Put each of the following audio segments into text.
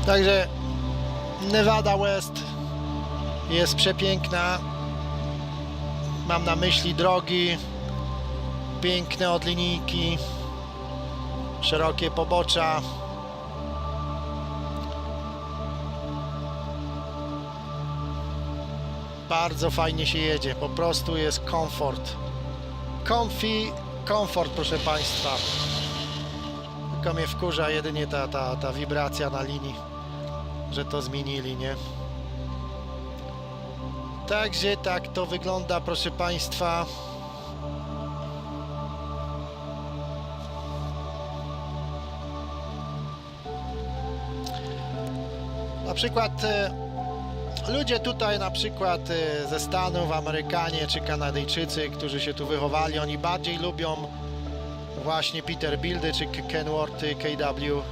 Także Nevada West jest przepiękna. Mam na myśli drogi, piękne odlinijki, szerokie pobocza. Bardzo fajnie się jedzie, po prostu jest komfort. Komfort, proszę Państwa. Tylko mnie wkurza jedynie ta wibracja na linii, że to zmienili, nie? Także tak to wygląda, proszę Państwa. Na przykład ludzie tutaj na przykład ze Stanów, Amerykanie czy Kanadyjczycy, którzy się tu wychowali, oni bardziej lubią właśnie Peterbilty czy Kenworthy, KW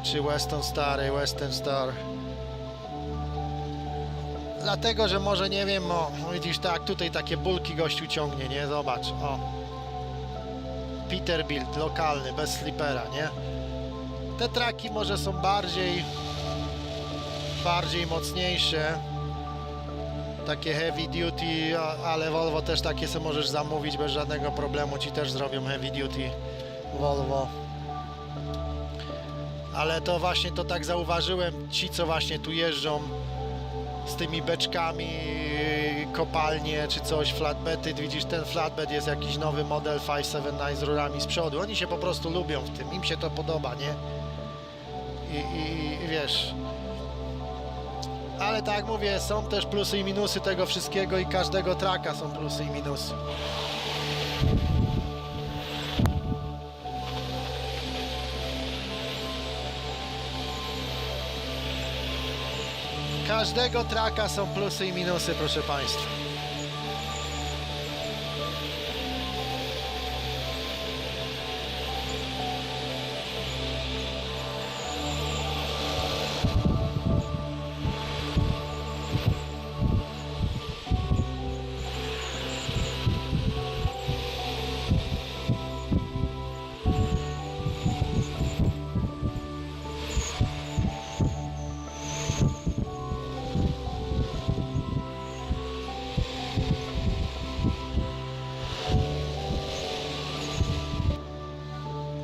czy Western Star. Dlatego, że może nie wiem, o, widzisz, tak, tutaj takie bulki gościu ciągnie, nie? Zobacz, o. Peterbilt, lokalny, bez slipera, nie? Te traki może są bardziej mocniejsze, takie heavy duty, ale Volvo też takie sobie możesz zamówić bez żadnego problemu, ci też zrobią heavy duty Volvo. Ale to właśnie to tak zauważyłem, ci co właśnie tu jeżdżą z tymi beczkami, kopalnie czy coś, flatbedy, widzisz, ten flatbed jest jakiś nowy model 579 z rurami z przodu, oni się po prostu lubią w tym, im się to podoba, nie? I wiesz, ale tak jak mówię, są też plusy i minusy tego wszystkiego i każdego traka są plusy i minusy. Każdego traka są plusy i minusy, proszę Państwa.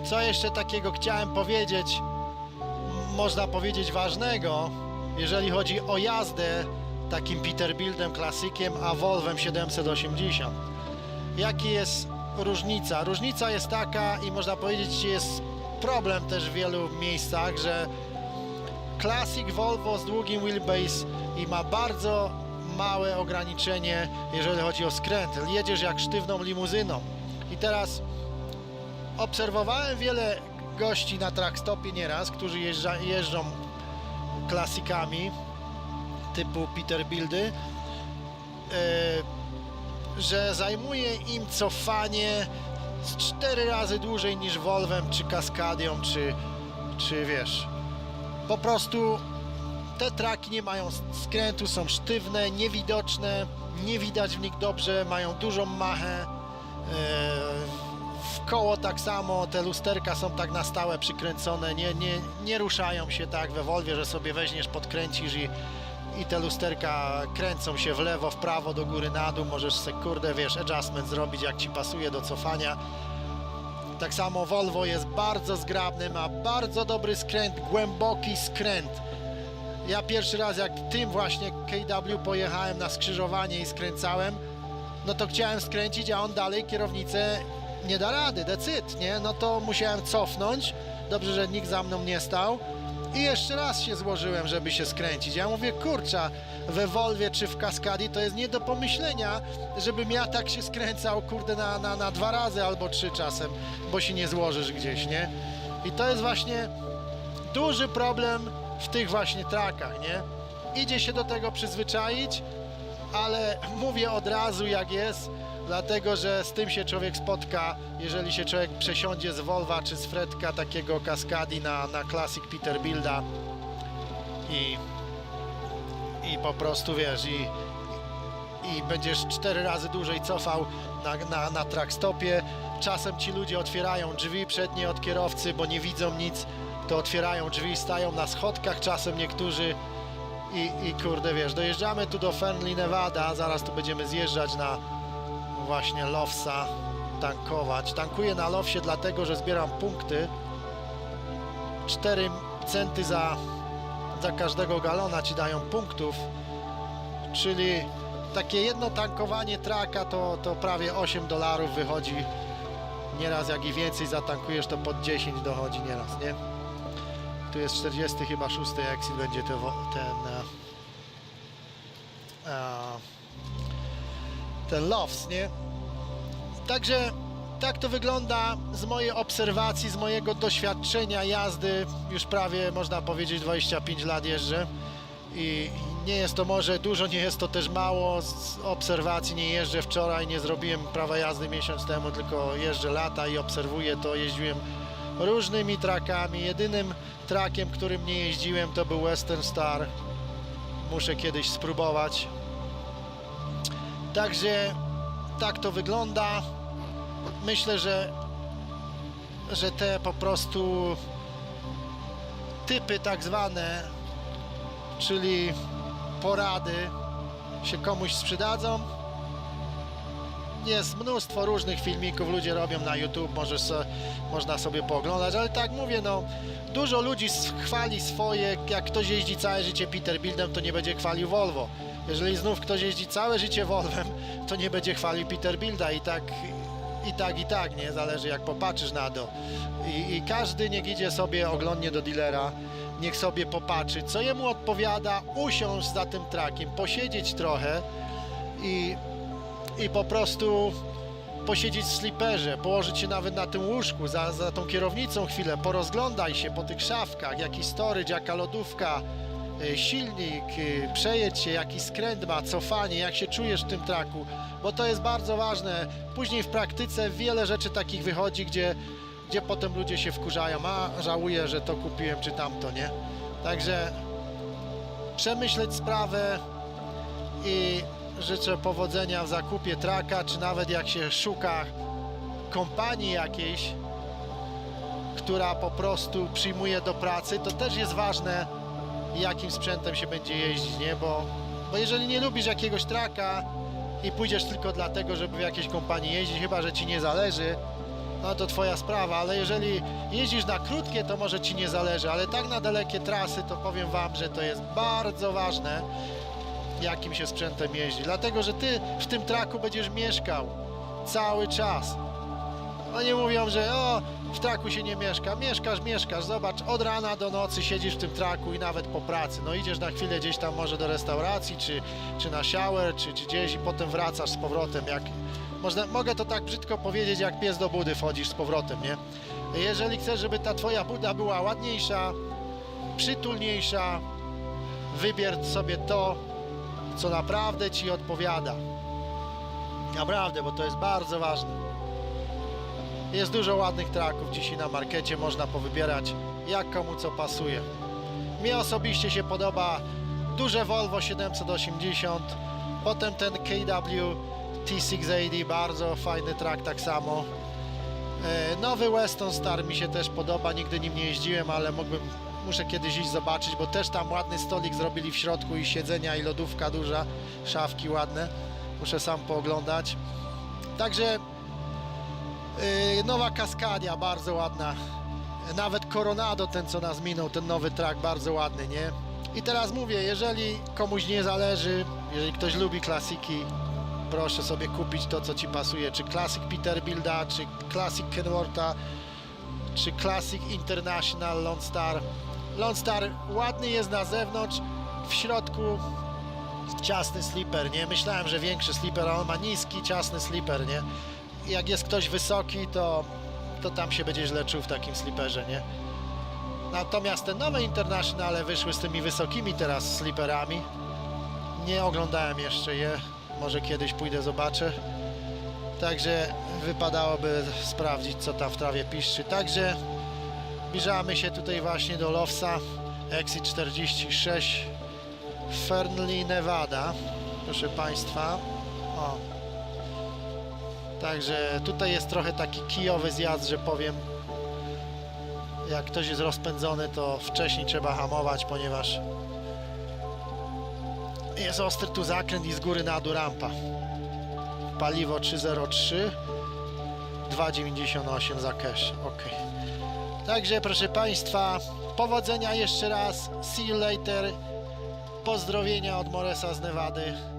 Co jeszcze takiego chciałem powiedzieć, można powiedzieć ważnego, jeżeli chodzi o jazdę takim Peterbiltem klasykiem, a Volvem 780. Jaki jest różnica? Różnica jest taka i można powiedzieć, jest problem też w wielu miejscach, że Classic Volvo z długim wheelbase i ma bardzo małe ograniczenie, jeżeli chodzi o skręt. Jedziesz jak sztywną limuzyną. I teraz obserwowałem wiele gości na trackstopie nieraz, którzy jeżdżą klasikami typu Peterbilty, że zajmuje im cofanie z 4 razy dłużej niż Volvem, czy Cascadią, czy wiesz, po prostu te traki nie mają skrętu, są sztywne, niewidoczne, nie widać w nich dobrze, mają dużą machę. W koło tak samo, te lusterka są tak na stałe przykręcone, nie ruszają się tak we Volvie, że sobie weźmiesz, podkręcisz i te lusterka kręcą się w lewo, w prawo, do góry, na dół, możesz sobie, kurde, wiesz, adjustment zrobić jak ci pasuje do cofania. Tak samo Volvo jest bardzo zgrabny, ma bardzo dobry skręt, głęboki skręt. Ja pierwszy raz jak tym właśnie KW pojechałem na skrzyżowanie i skręcałem, no to chciałem skręcić, a on dalej kierownicę nie da rady, decyd, nie? No to musiałem cofnąć, dobrze, że nikt za mną nie stał i jeszcze raz się złożyłem, żeby się skręcić. Ja mówię, kurczę, we Volvie czy w Cascadii to jest nie do pomyślenia, żebym ja tak się skręcał, kurde, na 2 razy albo 3 czasem, bo się nie złożysz gdzieś, nie? I to jest właśnie duży problem w tych właśnie trakach, nie? Idzie się do tego przyzwyczaić, ale mówię od razu jak jest, dlatego że z tym się człowiek spotka, jeżeli się człowiek przesiądzie z Volva czy z Fredka takiego Cascadi na Classic Peterbilta i po prostu wiesz, i będziesz 4 razy dłużej cofał na trackstopie. Czasem ci ludzie otwierają drzwi przednie od kierowcy, bo nie widzą nic, to otwierają drzwi, stają na schodkach czasem niektórzy i kurde, wiesz, dojeżdżamy tu do Fernley, Nevada, zaraz tu będziemy zjeżdżać na właśnie Lowsa, tankować. Tankuję na Lowsie dlatego, że zbieram punkty. 4 centy za każdego galona ci dają punktów, czyli takie jedno tankowanie traka to prawie $8 wychodzi. Nieraz jak i więcej zatankujesz, to pod 10 dochodzi nieraz, nie? Tu jest 40 chyba 6 exit będzie ten Lows, nie? Także tak to wygląda z mojej obserwacji, z mojego doświadczenia jazdy. Już prawie można powiedzieć 25 lat jeżdżę i nie jest to może dużo, nie jest to też mało. Z obserwacji nie jeżdżę wczoraj, nie zrobiłem prawa jazdy miesiąc temu, tylko jeżdżę lata i obserwuję to. Jeździłem różnymi trakami. Jedynym trakiem, którym nie jeździłem, to był Western Star. Muszę kiedyś spróbować. Także tak to wygląda. Myślę, że te po prostu typy tak zwane, czyli porady, się komuś sprzedadzą. Jest mnóstwo różnych filmików, ludzie robią na YouTube, można sobie pooglądać, ale tak mówię, no dużo ludzi chwali swoje. Jak ktoś jeździ całe życie Peterbiltem, to nie będzie chwalił Volvo. Jeżeli znów ktoś jeździ całe życie Volvem, to nie będzie chwalił Peterbilta i tak, nie? Zależy jak popatrzysz na to. I każdy niech idzie sobie oglądnie do dealera, niech sobie popatrzy, co jemu odpowiada, usiąść za tym trakiem, posiedzieć trochę i po prostu posiedzieć w sliperze, położyć się nawet na tym łóżku, za tą kierownicą chwilę, porozglądaj się po tych szafkach, jaki storage, jaka lodówka, silnik, przejedź się, jaki skręt ma, cofanie, jak się czujesz w tym traku, bo to jest bardzo ważne. Później w praktyce wiele rzeczy takich wychodzi, gdzie potem ludzie się wkurzają, a żałuję, że to kupiłem czy tamto, nie? Także przemyśleć sprawę i życzę powodzenia w zakupie traka, czy nawet jak się szuka kompanii jakiejś, która po prostu przyjmuje do pracy, to też jest ważne, jakim sprzętem się będzie jeździć, nie? Bo jeżeli nie lubisz jakiegoś traka i pójdziesz tylko dlatego, żeby w jakiejś kompanii jeździć, chyba że ci nie zależy, no to twoja sprawa, ale jeżeli jeździsz na krótkie, to może ci nie zależy, ale tak na dalekie trasy, to powiem wam, że to jest bardzo ważne, jakim się sprzętem jeździ, dlatego że ty w tym traku będziesz mieszkał cały czas. Oni mówią, że w traku się nie mieszka. Mieszkasz, zobacz, od rana do nocy siedzisz w tym traku i nawet po pracy. No idziesz na chwilę gdzieś tam może do restauracji, czy na shower, czy gdzieś i potem wracasz z powrotem. Mogę to tak brzydko powiedzieć, jak pies do budy wchodzisz z powrotem, nie? Jeżeli chcesz, żeby ta twoja buda była ładniejsza, przytulniejsza, wybierz sobie to, co naprawdę ci odpowiada. Naprawdę, bo to jest bardzo ważne. Jest dużo ładnych traków dzisiaj na markecie, można powybierać jak komu co pasuje. Mi osobiście się podoba duże Volvo 780, potem ten KW T680, bardzo fajny trak tak samo. Nowy Western Star mi się też podoba, nigdy nim nie jeździłem, ale muszę kiedyś iść zobaczyć, bo też tam ładny stolik zrobili w środku i siedzenia i lodówka duża, szafki ładne, muszę sam pooglądać. Także nowa Cascadia, bardzo ładna. Nawet Coronado, ten co nas minął, ten nowy track, bardzo ładny, nie? I teraz mówię, jeżeli komuś nie zależy, jeżeli ktoś lubi klasiki, proszę sobie kupić to, co ci pasuje. Czy Classic Peterbilta, czy Classic Kenwortha, czy Classic International Lone Star. Lone Star ładny jest na zewnątrz, w środku ciasny slipper, nie? Myślałem, że większy slipper, a on ma niski, ciasny slipper, nie? Jak jest ktoś wysoki, to tam się będzie źle czuł w takim sliperze, nie? Natomiast te nowe Internationale wyszły z tymi wysokimi teraz sliperami. Nie oglądałem jeszcze je, może kiedyś pójdę, zobaczę. Także wypadałoby sprawdzić, co tam w trawie piszczy. Także zbliżamy się tutaj właśnie do Lowsa, Exit 46, Fernley, Nevada, proszę Państwa. O. Także tutaj jest trochę taki kijowy zjazd, że powiem, jak ktoś jest rozpędzony, to wcześniej trzeba hamować, ponieważ jest ostry tu zakręt i z góry na dół rampa. Paliwo 303, 2,98 za cash. Ok. Także proszę Państwa, powodzenia jeszcze raz. See you later. Pozdrowienia od Moresa z Nevady.